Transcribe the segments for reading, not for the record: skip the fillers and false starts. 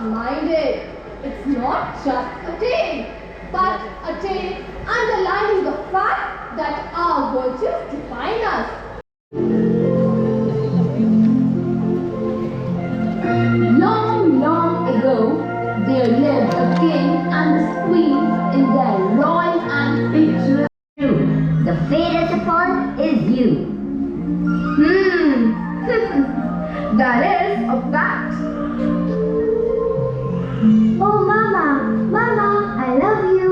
not mind it. It's not just a tale, but a tale underlining the fact that our virtues define us. Long, long ago, there lived a king and a queen in their royal and picturesque. True. The fairest of all is you. That is a fact. Oh, Mama, Mama, I love you.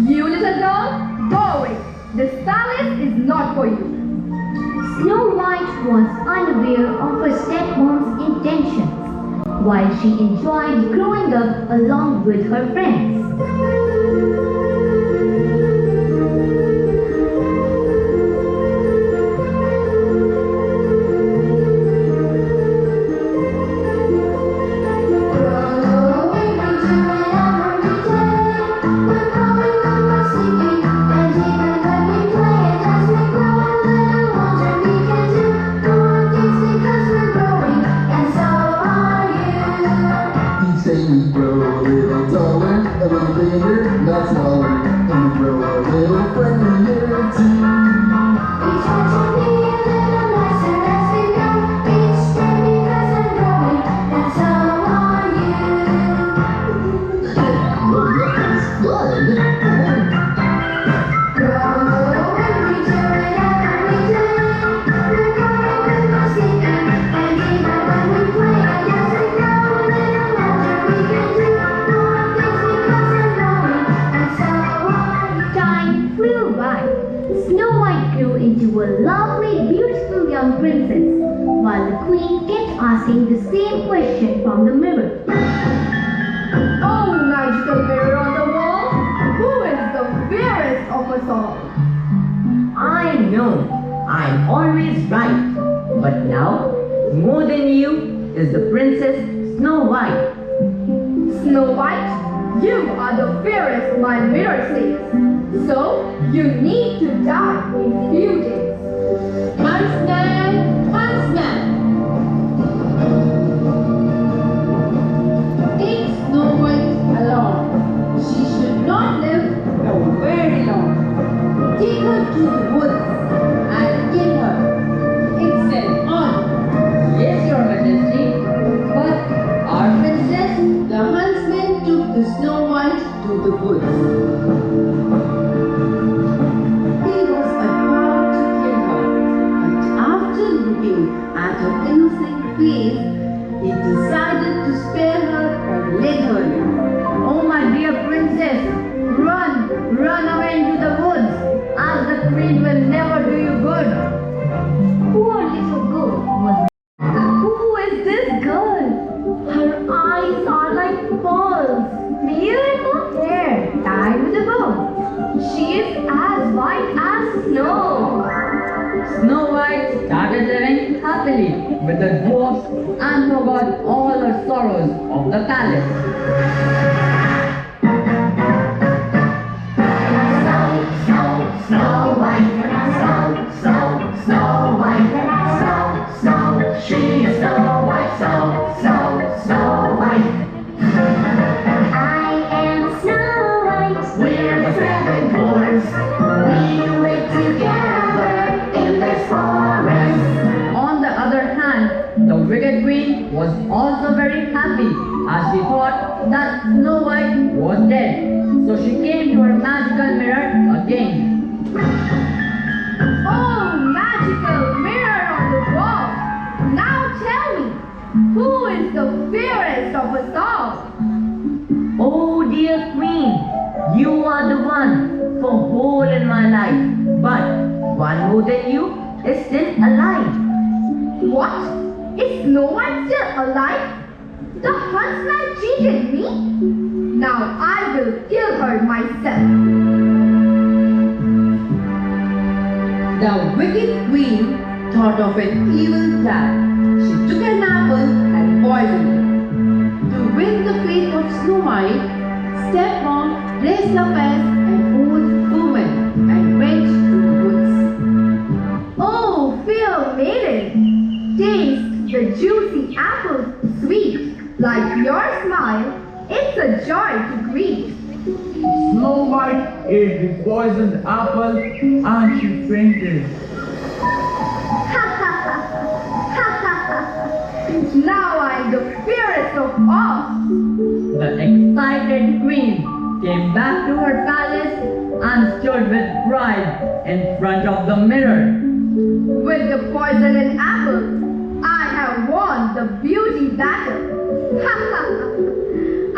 You little girl, go away. This palace is not for you. Snow White was unaware of her stepmom's intentions while she enjoyed growing up along with her friends. We grow a little taller, a little bigger, not smaller, and we grow a little friendlier too. Each one should be a little nicer as we go. Each day because I'm growing, and so are you. Oh yeah, it's fun! Grow and we do it every day. We're growing with no sleeping, and even when we play, as we grow a little older, we can do more things because I'm growing, and so are you. Time flew by. Snow White grew into a lovely, beautiful young princess, while the queen kept asking the same question from the mirror. Oh, magical mirror on the wall, who is the fairest of us all? I know I'm always right, but now, more than you is the Princess Snow White. Snow White, you are the fairest, my mirror says. So, you need to die in few days. Huntsman, huntsman! Take Snow White along. She should not live for very long. Take her to the woods and kill her. It's an honor. Yes, Your Majesty. But our princess, the huntsman took the Snow White to the woods. He was about to kill her, but after looking at her innocent face, he decided to spare her and let her live. Oh, my dear princess, run away into the woods, as the queen will never do you good. Poor little girl was. Who is this girl? Her eyes are like pearls, beautiful hair tied with a bow. She is as white as snow. Snow White started living happily with the dwarfs and forgot all her sorrows of the palace. Snow White, Snow White, Snow, she is Snow White, Snow White. I am Snow White, we're the seven dwarfs. We live together in this forest. On the other hand, the wicked queen was also very happy as she thought that Snow White was dead. So she came to her magical mirror again. Oh, magical mirror on the wall! Now tell me, who is the fairest of us all? Oh dear queen, you are the one for whole in my life, but one more than you is still alive. What? Is Snow White still alive? The huntsman cheated me? Now I will kill her myself. The wicked queen thought of an evil plan. She took an apple and poisoned it. To win the faith of Snow White, stepmom dressed up as an old woman and went to the woods. Oh, fair maiden, taste the juicy apples sweet. Like your smile, it's a joy to greet. Snow White ate the poisoned apple and she fainted. Now I'm the fairest of all. The excited queen came back to her palace and stood with pride in front of the mirror. With the poisoned apple, I have won the beauty battle.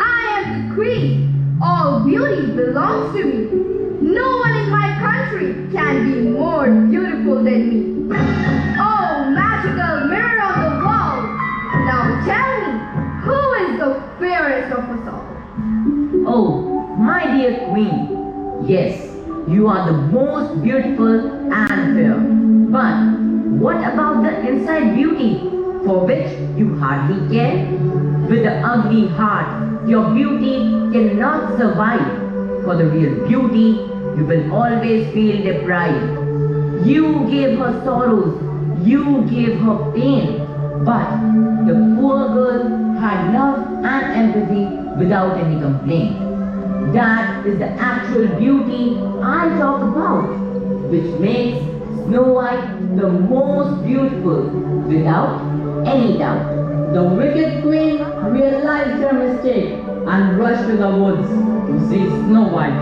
I am the queen. All beauty belongs to me. No one in my country can be more beautiful than me. Oh, magical mirror on the wall. Now tell me, who is the fairest of us all? Oh, my dear queen, yes, you are the most beautiful and fair. But what about the inside beauty, for which you hardly care? With the ugly heart, your beauty cannot survive. For the real beauty, you will always feel deprived. You gave her sorrows, you gave her pain. But the poor girl had love and empathy without any complaint. That is the actual beauty I talk about, which makes Snow White the most beautiful without any doubt. The wicked queen realized her mistake and rushed to the woods to see Snow White.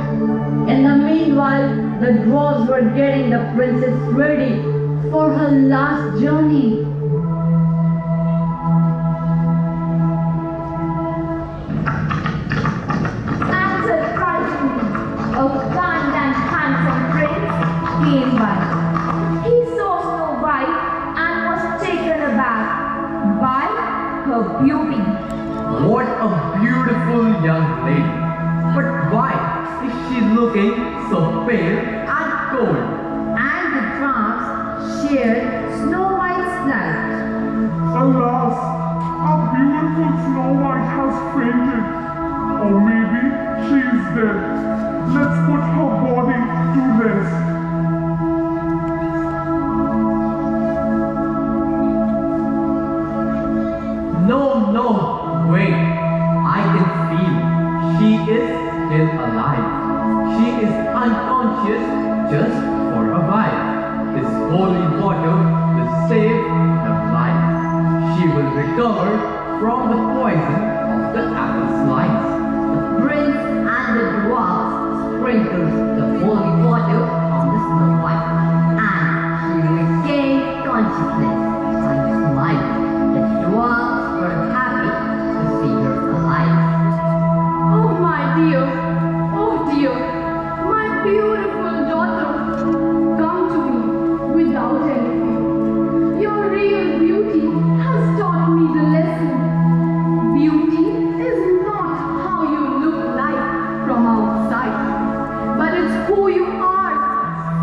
In the meanwhile, the dwarves were getting the princess ready for her last journey. And surprisingly, a kind and handsome prince came by. He saw Snow White and was taken aback by her beauty. What a beautiful young lady. But why is she looking so pale and cold? And the dwarfs shared Snow White's plight. Alas, our beautiful Snow White has fainted. Or maybe she is dead. Let's put her body to rest. No, wait. I can feel she is still alive. She is unconscious just for a while. This holy water will save her life. She will recover from the poison of the apple slice. The prince and the dwarfs sprinkled the holy water on the Snow White, and she regained consciousness and smiled. The dwarfs were happy to see her alive. Oh my dear, oh dear, my beautiful daughter, come to me without any fear. Your real beauty has taught me the lesson. Beauty is not how you look like from outside, but it's who you are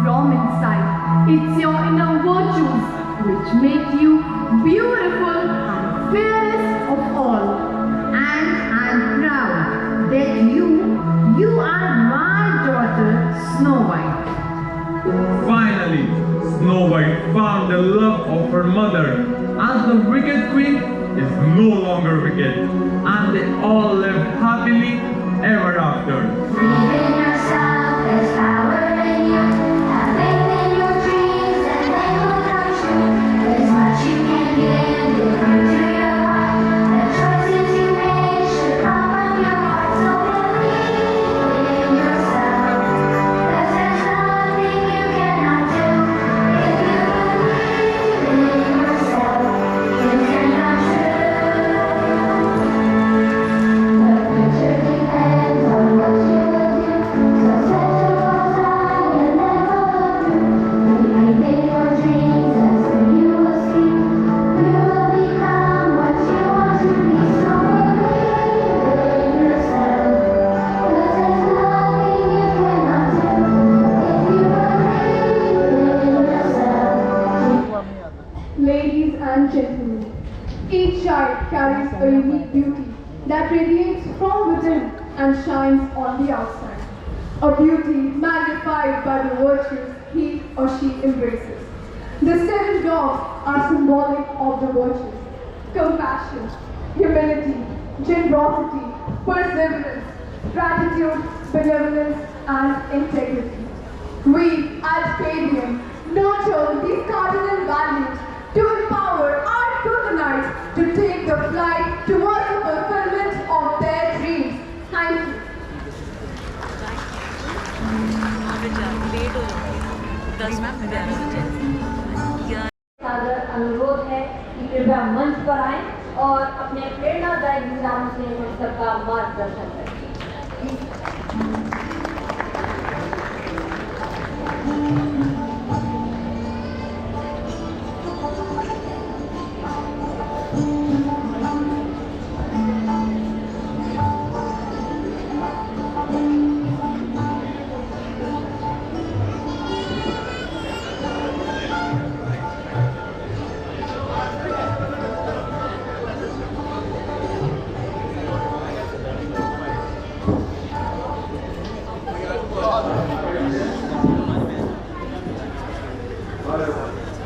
from inside. It's your inner virtues which make you beautiful and fairest of all. And I'm proud that you are my daughter, Snow White. Finally, Snow White found the love of her mother, and the wicked queen is no longer wicked, and they all lived happily ever after. Believe in yourself, there's power in you. Have faith in your dreams and they will come true. There's much you can give if you do your part. The choices you make should come from your heart. So believe in yourself, 'cause there's nothing you cannot do. If you believe in yourself, it can come true. The future depends on what you will do. So set your goals high and never look through. Believe in your dreams and soon you will see. You will become what you want to be. So believe in yourself, 'cause there's nothing you cannot do. If you believe in yourself. Ladies and gentlemen, each child carries a unique beauty that radiates from within and shines on the outside. A beauty magnified by the virtues he or she embraces. The 7 dogs are symbolic of the virtues: compassion, humility, generosity, perseverance, gratitude, benevolence, and integrity. We at KVM nurture these cardinal values to empower our students to take the flight towards the fulfillment of their dreams. Thank you. सादर अनुरोध है कि कृपया मंच पर आएं और अपने प्रेरणादायक विचारों से हम सबका मार्गदर्शन करें।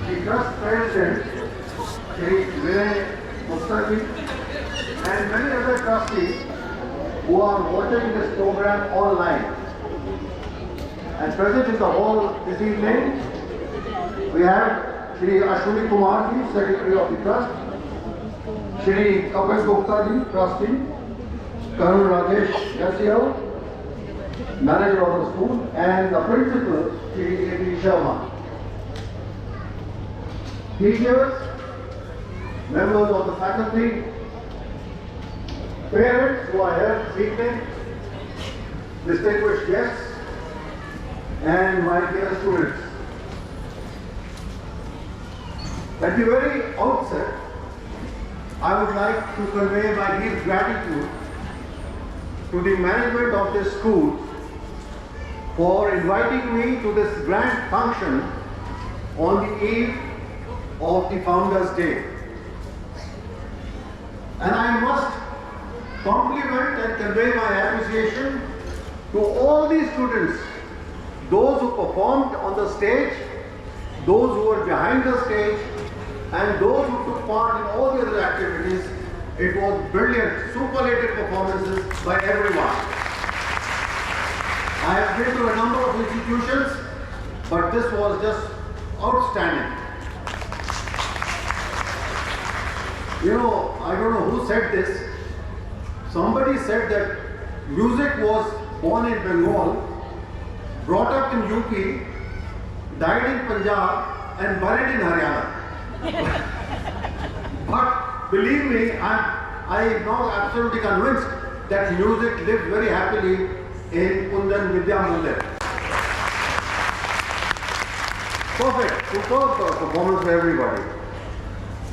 The trust president, Shri Vinay Mustaki, and many other trustees who are watching this program online. And present in the hall this evening, we have Shri Ashwini Kumar ji, Secretary of the Trust, Shri Kapil Gupta ji, Trustee, Colonel Rajesh Yasiel, Manager of the school, and the Principal, Shri A.P. Sharma. Teachers, members of the faculty, parents who are here this evening, distinguished guests, and my dear students. At the very outset, I would like to convey my deep gratitude to the management of this school for inviting me to this grand function on the eve of the Founders' Day. And I must compliment and convey my appreciation to all the students, those who performed on the stage, those who were behind the stage, and those who took part in all the other activities. It was brilliant, superlative performances by everyone. I have been to a number of institutions, but this was just outstanding. You know, I don't know who said this. Somebody said that music was born in Bengal, brought up in UP, died in Punjab, and buried in Haryana. But believe me, I am now absolutely convinced that music lived very happily in Kundan Vidya Mandir. Perfect, superb performance for everybody.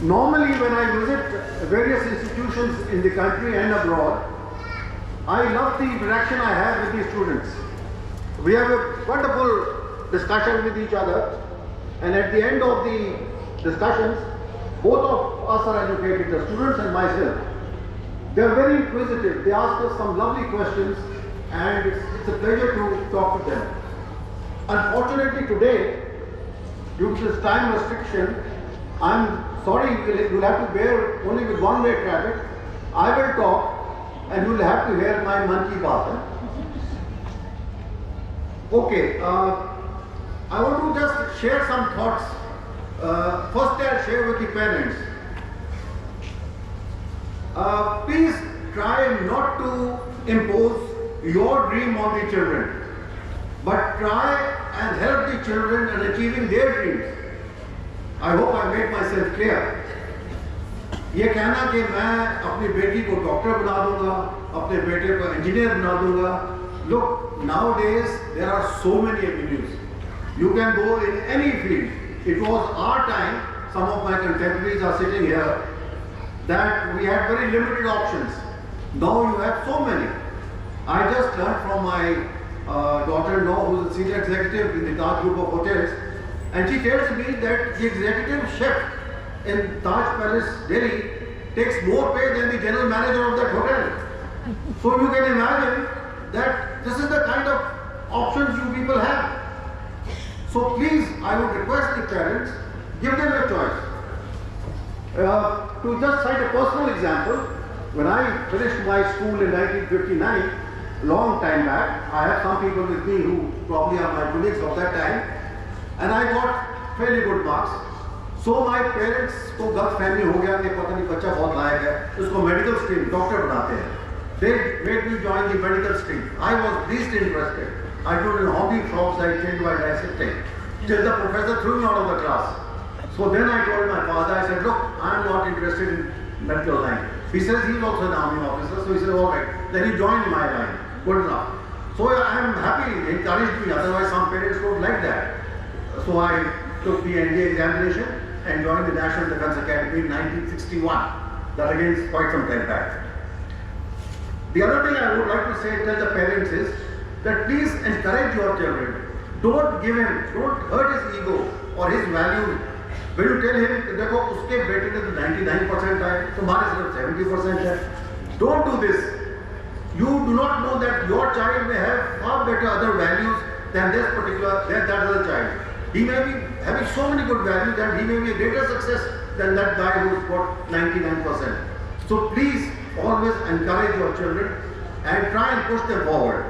Normally, when I visit various institutions in the country and abroad, I love the interaction I have with the students. We have a wonderful discussion with each other, and at the end of the discussions, both of us are educated, the students and myself. They are very inquisitive. They ask us some lovely questions, and it's a pleasure to talk to them. Unfortunately, today, due to this time restriction, I'm sorry, you'll have to bear only with one-way traffic. I will talk, and you'll have to hear my Mann Ki Baat. Okay, I want to just share some thoughts. First, I'll share with the parents. Please try not to impose your dream on the children, but try and help the children in achieving their dreams. I hope I made myself clear. ये कहना कि मैं अपनी बेटी को doctor बना दूंगा, अपने बेटे को इंजीनियर बना दूंगा. Look, nowadays there are so many avenues. You can go in any field. It was our time, some of my contemporaries are sitting here, that we had very limited options. Now you have so many. I just learned from my daughter-in-law, who is a senior executive in the Taj Group of Hotels, and she tells me that the executive chef in Taj Palace, Delhi, takes more pay than the general manager of that hotel. So you can imagine that this is the kind of options you people have. So please, I would request the parents, give them a choice. To just cite a personal example, When I finished my school in 1959, long time back, I have some people with me who probably are my colleagues of that time, and I got fairly good marks. So my parents को गलत फहमी हो गया कि पता नहीं बच्चा बहुत लायक है, उसको मेडिकल स्ट्रीम डॉक्टर बनाते हैं. They made me join the medical stream. I was least interested. I told you how many shops I changed while dissecting, till the professor threw me out of the class. So then I told my father, I said, look, I am not interested in medical line. He says he's also an army officer, so he said, all right. Then he joined my line. Good enough. So I am happy, he encouraged me, otherwise some parents don't like that. So I took the NDA examination and joined the National Defence Academy in 1961. That again is quite some time back. The other thing I would like to say, tell the parents is that please encourage your children. Don't hurt his ego or his values. When you tell him, देखो उसके बेटे ने तो 99% आए, तुम्हारे सिर्फ 70% है. Don't do this. You do not know that your child may have far better other values than that other child. He may be having so many good values that he may be a greater success than that guy who's got 99%. So please always encourage your children and try and push them forward.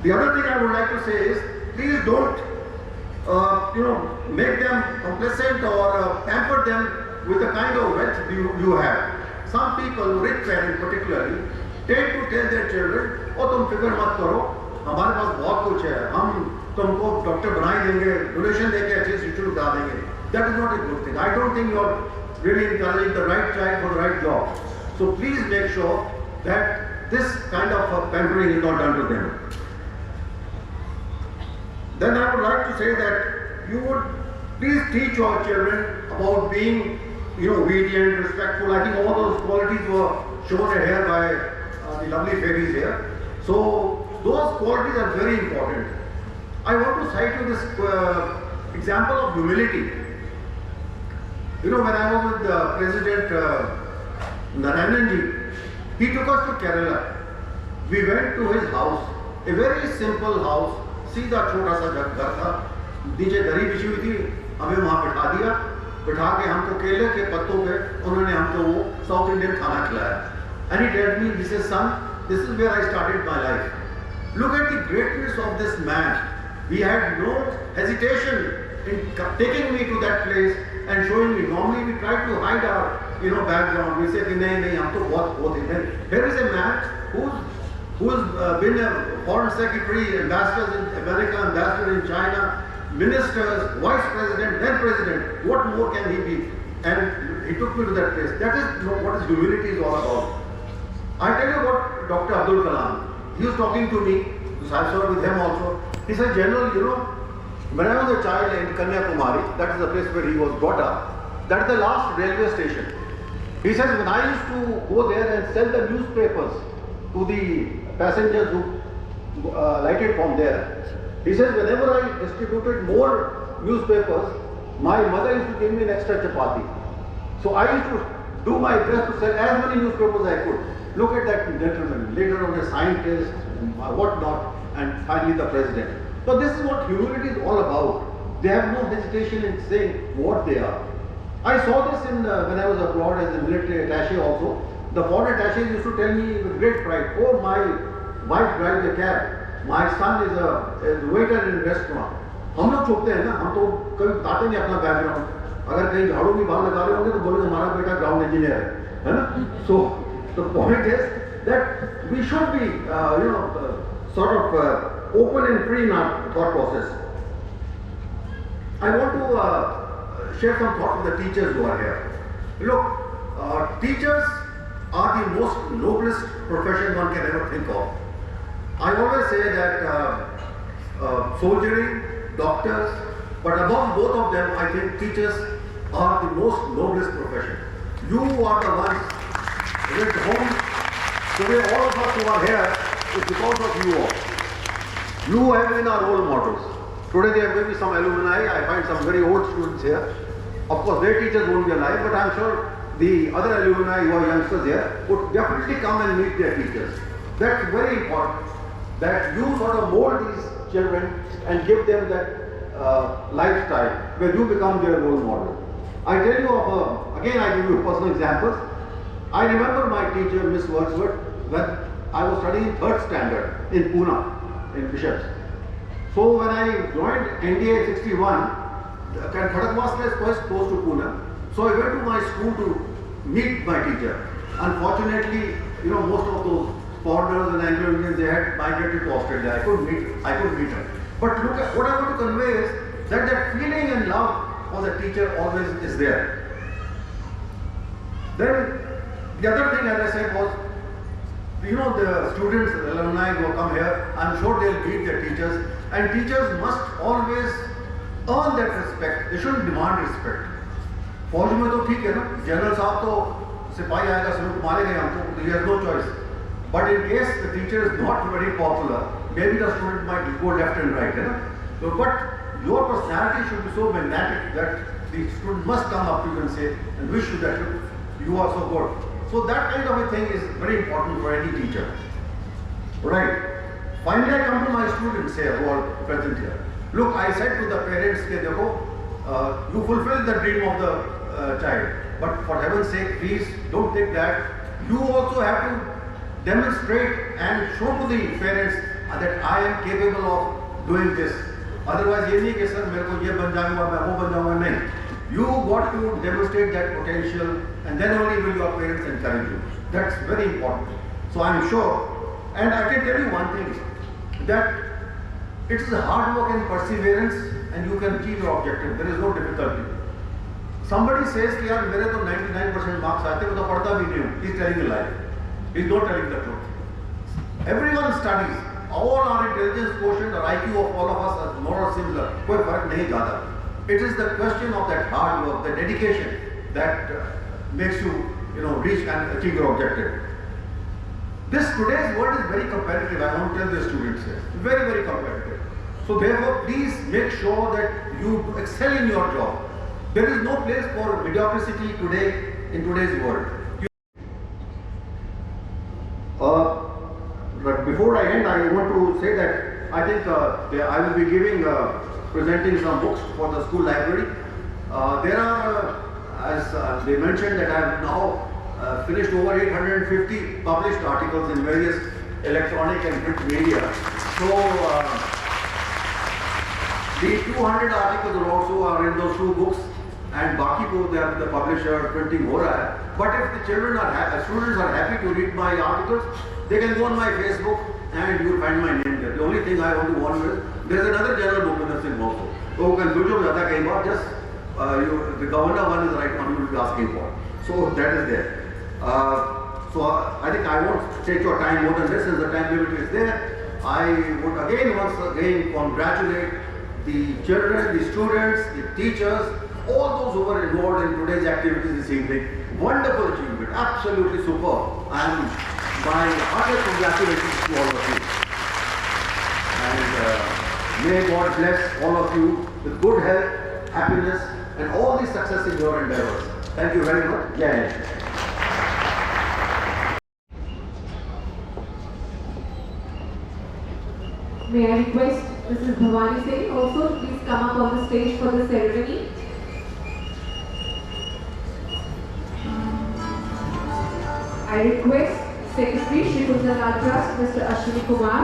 The other thing I would like to say is, please don't make them complacent or pamper them with the kind of wealth you have. Some people, rich parents particularly, tend to tell their children, "Oh, तुम फिक्र मत करो, हमारे पास बहुत कुछ है, हम तुमको डॉक्टर बना ही देंगे, डोनेशन देके अच्छे इंस्टीट्यूट बना देंगे." That is not a good thing. I don't think you are really encouraging the right child for the right job. So please make sure that this kind of pampering is not done to them. Then I would like to say that you would please teach your children about being, obedient, respectful. I think all those qualities were shown here by the lovely fairies here. So those qualities are very important. I want to cite you this example of humility. When I was with President Narayananji, he took us to Kerala. We went to his house, a very simple house. सीधा छोटा सा घर था, नीचे दरी बिछी हुई थी, हमें वहाँ बिठा के हमको केले के पत्तों पे उन्होंने हमको वो साउथ इंडियन खाना खिलाया. And he told me, he says, son, this is where I started my life. Look at the greatness of this man. He had no hesitation in taking me to that place and showing me. Normally we try to hide our background. We say, nahi, hum to bahut hai. Here is a man who's been a foreign secretary, ambassadors in America, ambassador in China, ministers, vice president, then president. What more can he be? And he took me to that place. That is what his humility is all about. I tell you about Dr. Abdul Kalam. He was talking to me, because I served with him also. He said, General, when I was a child in Kanyakumari, that is the place where he was brought up, that is the last railway station. He says, when I used to go there and sell the newspapers to the passengers who lighted from there, he says, whenever I distributed more newspapers, my mother used to give me an extra chapati. So I used to do my best to sell as many newspapers as I could. Look at that gentleman, later on a scientist, whatnot, and finally the president. So this is what humility is all about. They have no hesitation in saying what they are. I saw this when I was abroad as a military attaché also. The foreign attachés used to tell me with great pride, oh, my wife drives a cab, my son is a waiter in a restaurant. हम लोग छुपते हैं ना, हम तो कभी बताते नहीं अपना बैकग्राउंड. अगर कहीं झाड़ू भी बाहर लगा रहे होंगे तो बोलेंगे हमारा बेटा ग्राउंड इंजीनियर है ना. So the point is that we should be sort of open and free in our thought process. I want to share some thoughts with the teachers who are here. Look, teachers are the most noblest profession one can ever think of. I always say that soldiering, doctors, but above both of them, I think teachers are the most noblest profession. You are the ones with whom today all of us who are here is because of you all. You have been our role models. Today there may be some alumni, I find some very old students here. Of course their teachers won't be alive, but I'm sure the other alumni who are youngsters here would definitely come and meet their teachers. That's very important, that you sort of mold these children and give them that lifestyle where you become their role model. I tell you again I give you personal examples. I remember my teacher, Miss Wordsworth, when I was studying 3rd standard in Pune, in Bishops. So when I joined NDA 61, Khadagwasla is quite close to Pune. So I went to my school to meet my teacher. Unfortunately, most of those foreigners and Anglo-Indians, they had migrated to Australia. I couldn't meet her. But look at what I want to convey is that feeling and love for the teacher always is there. Then the other thing, as I said, was the students, the alumni who come here, I'm sure they'll meet their teachers, and teachers must always earn that respect. They shouldn't demand respect. फौज में तो ठीक है ना, general साहब तो सिपाही आएगा सलूट मारेंगे हमको, he has no choice. But in case the teacher is not very popular, maybe the student might go left and right, है ना? So, but your personality should be so magnetic that the student must come up to you and say and wish you that you are so good. So that kind of a thing is very important for any teacher. Right. Finally, I come to my students here who are present here. Look, I said to the parents, you fulfill the dream of the child, but for heaven's sake, please don't take that. You also have to demonstrate and show to the parents that I am capable of doing this. Otherwise, ये नहीं कि sir मेरे को ये बन जाऊंगा, मैं वो बन जाऊंगा, नहीं. You got to demonstrate that potential, and then only will your parents encourage you. That's very important. So I'm sure, and I can tell you one thing, that it is hard work and perseverance, and you can achieve your objective. There is no difficulty. Somebody says कि यार मेरे तो 99% marks आते हैं, मैं तो पढ़ता भी नहीं हूँ. He's telling a lie. He's not telling the truth. Everyone studies. All our intelligence quotient or IQ of all of us are more or similar. कोई फर्क नहीं ज़्यादा. It is the question of that hard work, the dedication that makes you, reach and achieve your objective. Today's world is very competitive. I want to tell the students here, very, very competitive. So therefore, please make sure that you excel in your job. There is no place for mediocrity today in today's world. But before I end, I want to say that I think I will be presenting some books for the school library. There are, as they mentioned, that I have now finished over 850 published articles in various electronic and print media. So the 200 articles also are in those 2 books, and baki ko the publisher printing ho raha hai. But if the students are happy to read my articles, they can go on my Facebook and you will find my name there. The only thing I want to warn you is there is another journal, BHOPINDER Singh also. So confusion ज़्यादा कई बार, just the governor one is the right one you will be asking for. So that is there. So I think I won't take your time more than this, as the time limit is there. I would once again congratulate the children, the students, the teachers, all those who were involved in today's activities this evening. Wonderful achievement, absolutely superb. And my heartiest congratulations to all of you. And may God bless all of you with good health, happiness, and all the success in your endeavors. Thank you very much. Jai Hind. May I request Mrs. Bhavani Singh also to please come up on the stage for the ceremony. I request Secretary Shri Ludhiana Trust, Mr. Ashwini Kumar,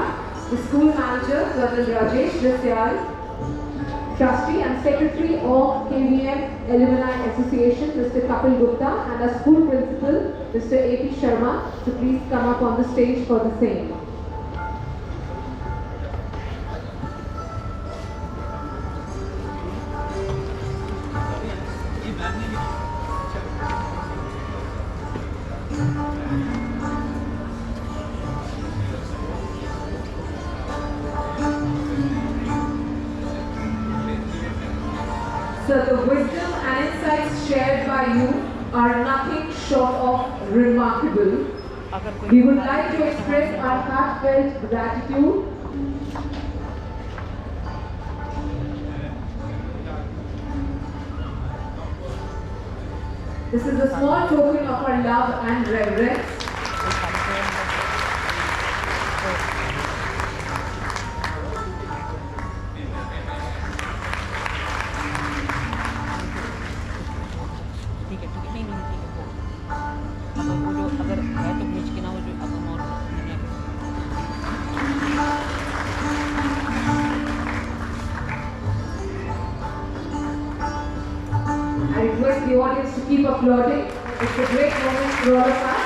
the school manager, Colonel Rajesh Jasyal, Trustee and Secretary of KVM Alumni Association, Mr. Kapil Gupta, and our school principal, Mr. A.P. Sharma, to please come up on the stage for the same. So the wisdom and insights shared by you are nothing short of remarkable. We would like to express our heartfelt gratitude This is a small token of our love and reverence. नहीं, I request the audience to keep applauding. It's a great moment for all of us.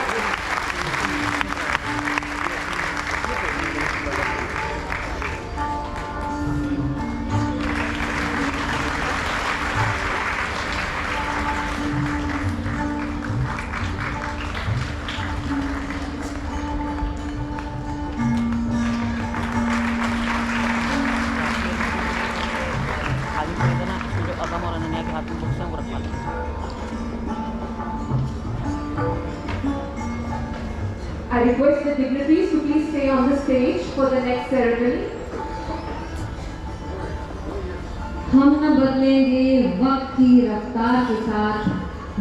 I request the dignitaries to please stay on the stage for the next ceremony. हम न बदलेंगे वक्त की रफ्तार के साथ,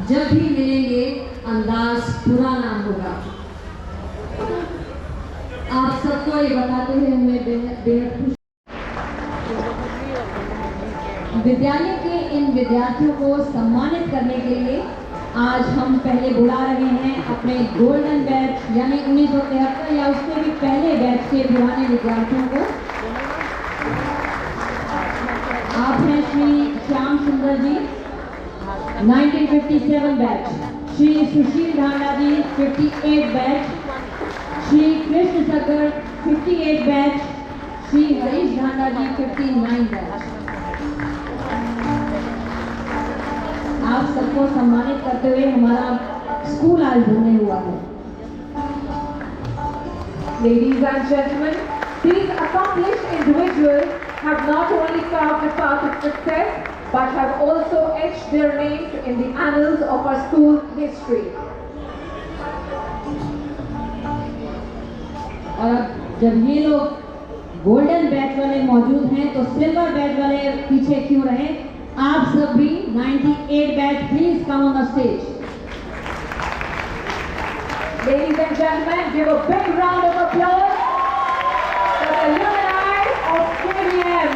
जब भी मिलेंगे अंदाज पुराना होगा। आप सबको ये बताते हुए हमें बेहद खुश। विद्यालय के इन विद्यार्थियों को सम्मानित करने के लिए आज हम पहले बुला रहे हैं अपने गोल्डन बैच यानी 1973 या उससे भी पहले बैच के पुराने विद्यार्थियों को। आप हैं श्री श्याम सुंदर जी 1957 बैच, श्री सुशील ढांडा जी 58 बैच, श्री कृष्ण सगर 58 बैच, श्री हरीश ढांडा जी 59 बैच। आप सबको सम्मानित करते हुए हमारा स्कूल आज धन्य हुआ है। Ladies and gentlemen, these accomplished individuals have not only carved a path of success, but have also etched their names in the annals of our school history. और जब ये लोग गोल्डन बैच वाले मौजूद हैं तो सिल्वर बैच वाले पीछे क्यों रहे? आप सब भी 98 batch please come on the stage. Ladies and gentlemen, give a big round of applause for the alumni of KVM.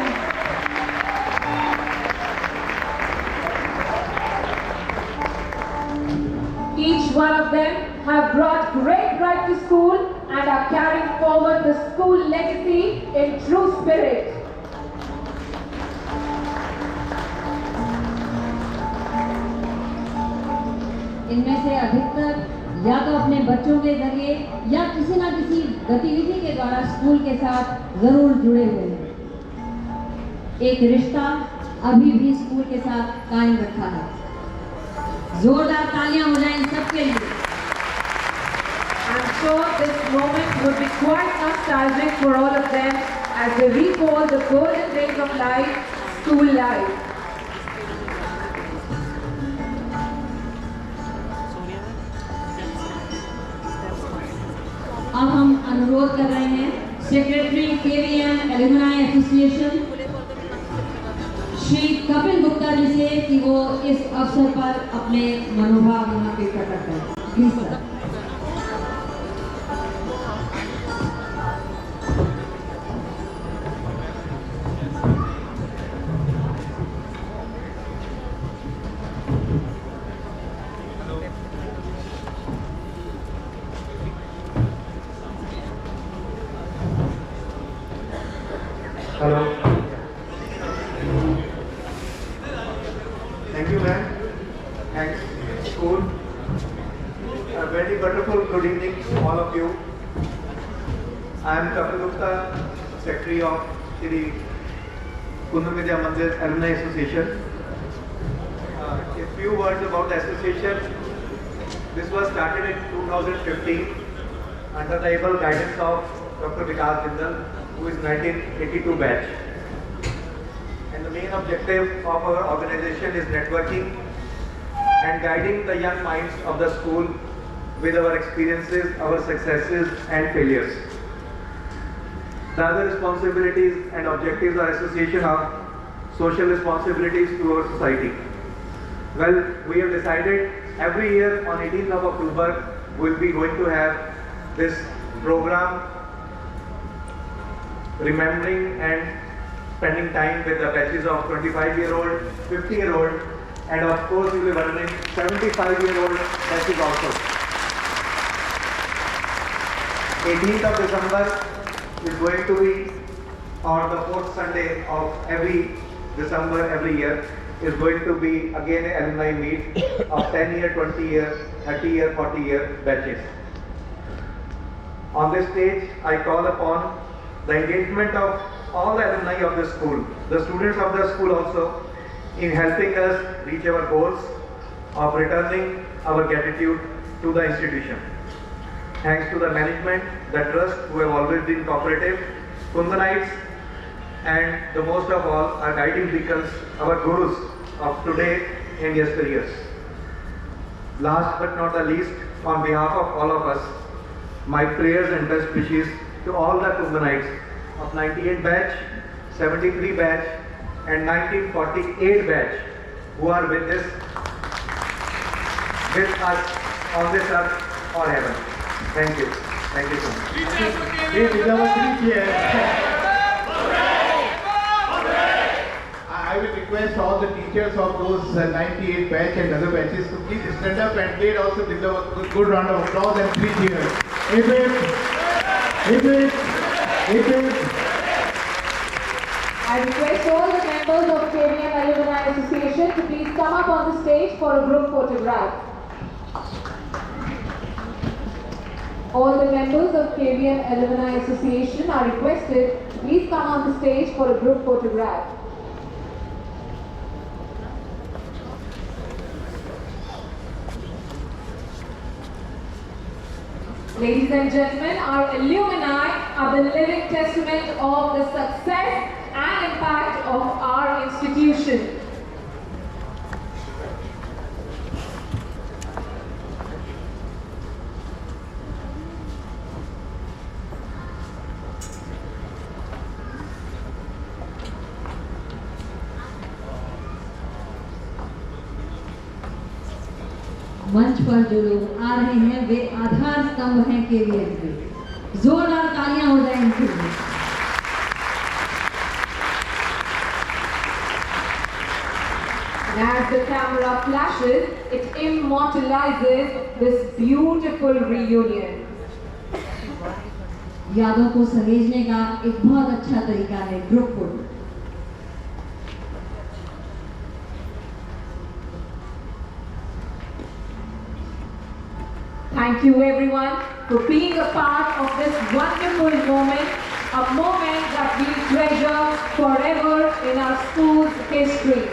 Each one of them have brought great pride to school and are carrying forward the school legacy in true spirit. इनमें से अधिकतर या तो अपने बच्चों के जरिए या किसी न किसी गतिविधि के द्वारा स्कूल के साथ जरूर जुड़े हुए हैं। एक रिश्ता अभी भी स्कूल के साथ कायम रखा है। जोरदार तालियां हो जाएं इन सबके लिए। I'm sure this moment would be quite nostalgic for all of them as they recall the golden days of life, school life. अब हम अनुरोध कर रहे हैं secretary KVM alumni association Shri Kapil Gupta ji से कि वो इस अवसर पर अपने मनोभाव यहाँ पे प्रकट करें। Please sir. Hello. Thank you, ma'am. Thanks, school. A very wonderful good evening to all of you. I am Kapil Gupta, Secretary of the Kundan Vidya Mandir Alumni Association. A few words about the association. This was started in 2015 under the able guidance of Dr. Vikas Jindal, who is 1982 batch. And the main objective of our organization is networking and guiding the young minds of the school with our experiences, our successes and failures. The other responsibilities and objectives of association are social responsibilities to our society. Well, we have decided every year on 18th of October we will be going to have this program remembering and spending time with the batches of 25-year-old, 50-year-old, and of course we will be running 75-year-old batches also. 18th of December is going to be on the fourth Sunday of every December every year. is going to be again an alumni meet of 10-year, 20-year, 30-year, 40-year batches. On this stage, I call upon the engagement of all the alumni of the school, the students of the school also, in helping us reach our goals of returning our gratitude to the institution. Thanks to the management, the trust who have always been cooperative, Kundanites, and the most of all, our guiding beacons, our gurus of today and yesteryears. Last but not the least, on behalf of all of us, my prayers and best wishes to all the Kundanites of 98 batch, 73 batch and 1948 batch who are with us on this earth or heaven. Thank you. Thank you so much. This is our 3 cheers. I will request all the teachers of those 98 batch and other batches to please stand up and they also deserve a good round of applause and 3 cheers. I request all the members of KVM Alumni Association to please come up on the stage for a group photograph. All the members of KVM Alumni Association are requested to please come on the stage for a group photograph. Ladies and gentlemen, our alumni are the living testament of the success and impact of our institution. मंच पर जो लोग आ रहे हैं वे आधार स्तंभ हैं KVM के। जोरदार तालियां हो जाए इनके लिए। As the camera flashes, it immortalizes this beautiful reunion. यादों को सहेजने का एक बहुत अच्छा तरीका है group photo. Thank you everyone for being a part of this wonderful moment, a moment that we treasure forever in our school's history.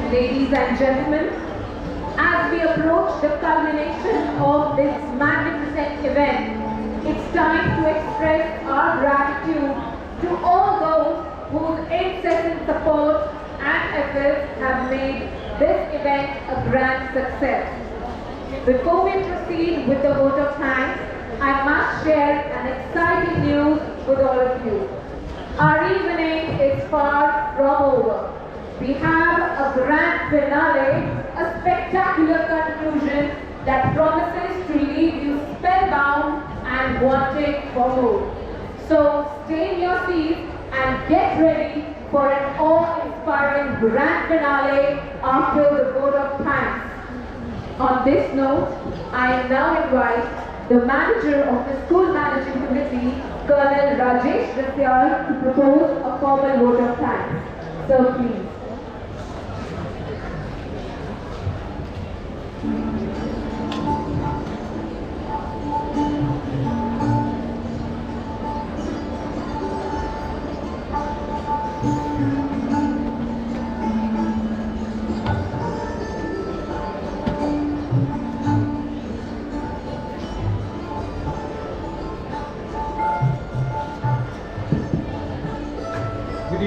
Ladies and gentlemen, as we approach the culmination of this magnificent event, it's time to express our gratitude to all those whose incessant support and efforts have made this event a grand success. Before we proceed with the vote of thanks, I must share an exciting news with all of you. Our evening is far from over. We have a grand finale, a spectacular conclusion that promises to leave you spellbound and wanting for more. So stay in your seats and get ready for an awe-inspiring grand finale after the vote of thanks. On this note, I now invite the manager of the school managing committee, Colonel Rajesh Rasyal, to propose a formal vote of thanks. So please.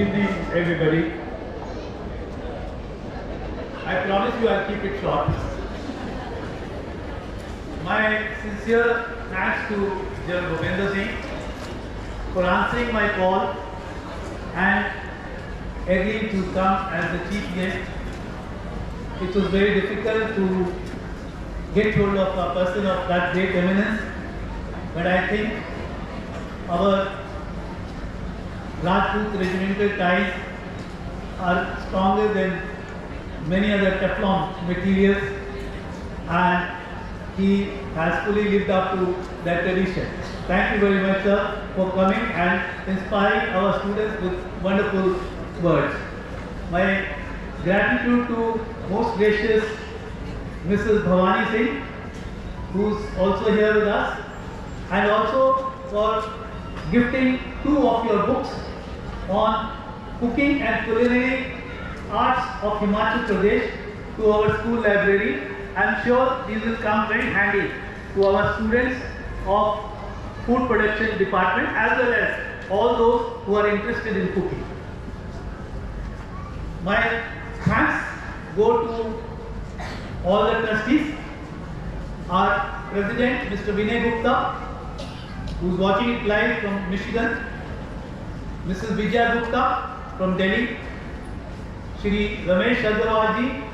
evening, everybody. I promise you I'll keep it short. My sincere thanks to General Bhupinder Singh for answering my call and agreeing to come as the chief guest. It was very difficult to get hold of a person of that great eminence, but I think our Rajput regimental ties are stronger than many other Teflon materials, and he has fully lived up to that tradition. Thank you very much, sir, for coming and inspiring our students with wonderful words. My gratitude to most gracious Mrs. Bhavani Singh, who's also here with us, and also for gifting 2 of your books on cooking and culinary arts of Himachal Pradesh to our school library. I'm sure these will come very handy to our students of food production department as well as all those who are interested in cooking. My thanks go to all the trustees, our president Mr. Vinay Gupta, who's watching it live from Michigan, Mrs. Vijaya Gupta from Delhi, Shri Ramesh Agarwalji,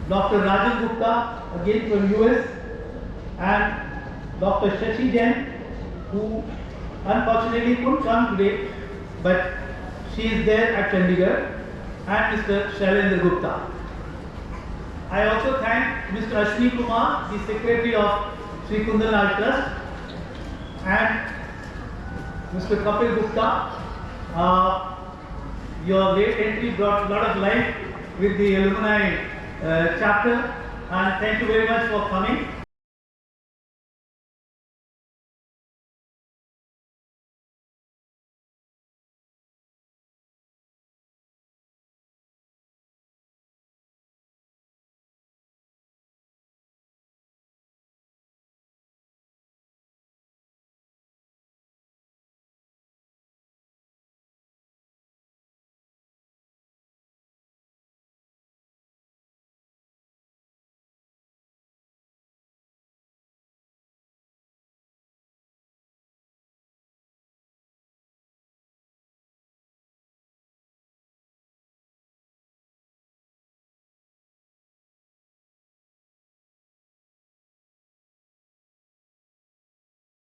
Dr. Rajan Gupta again from US, and Dr. Shashi Jain, who unfortunately couldn't come today, but she is there at Chandigarh, and Mr. Shailendra Gupta. I also thank Mr. Ashwini Kumar, the Secretary of Sri Kundanlal Trust, and Mr. Kapil Gupta. Your late entry brought a lot of life with the alumni chapter, and thank you very much for coming.